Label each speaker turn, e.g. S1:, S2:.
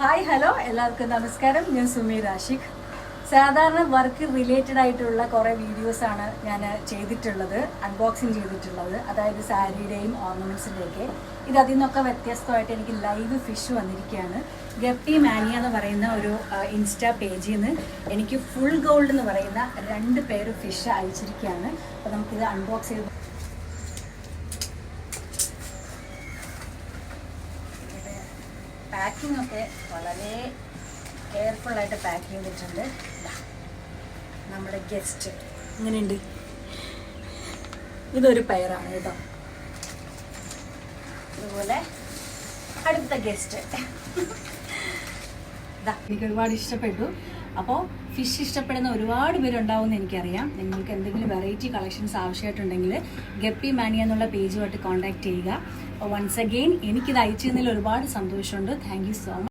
S1: Hi hello എല്ലാവർക്കും നമസ്കാരം. ഞാൻ സുമീർ ആഷിഖ്. സാധാരണ വർക്ക് റിലേറ്റഡ് ആയിട്ടുള്ള കുറേ വീഡിയോസാണ് ഞാൻ ചെയ്തിട്ടുള്ളത്, അൺബോക്സിങ് ചെയ്തിട്ടുള്ളത്. അതായത് സാരിയുടെയും ഓർണമെൻറ്റ്സിൻ്റെയൊക്കെ. ഇത് അതിൽ നിന്നൊക്കെ വ്യത്യസ്തമായിട്ട് എനിക്ക് ലൈവ് ഫിഷ് വന്നിരിക്കുകയാണ്. ഗപ്പി മാനിയ എന്ന് പറയുന്ന ഒരു ഇൻസ്റ്റാ പേജിൽ നിന്ന് എനിക്ക് ഫുൾ ഗോൾഡ് എന്ന് പറയുന്ന 2 പേര് ഫിഷ് അയച്ചിരിക്കുകയാണ്. അപ്പോൾ നമുക്കിത് അൺബോക്സ് ചെയ്ത് പാക്കിംഗ് ഒക്കെ വളരെ കെയർഫുള്ളായിട്ട് പാക്ക് ചെയ്തിട്ടുണ്ട്. നമ്മുടെ ഗസ്റ്റ് ഇങ്ങനെയുണ്ട്. ഇതൊരു പെയറാണ് കേട്ടോ. അതുപോലെ അടുത്ത ഗസ്റ്റ് എനിക്ക് ഒരുപാട് ഇഷ്ടപ്പെട്ടു. അപ്പോൾ ഫിഷ് ഇഷ്ടപ്പെടുന്ന ഒരുപാട് പേരുണ്ടാവുമെന്ന് എനിക്കറിയാം. നിങ്ങൾക്ക് എന്തെങ്കിലും വെറൈറ്റി കളക്ഷൻസ് ആവശ്യമായിട്ടുണ്ടെങ്കിൽ ഗപ്പി മാനിയ എന്നുള്ള പേജുമായിട്ട് കോൺടാക്ട് ചെയ്യുക. അപ്പോൾ വൺസ് അഗെയിൻ എനിക്കിത് അയച്ചു തന്നതിൽ ഒരുപാട് സന്തോഷമുണ്ട്. Thank you so much.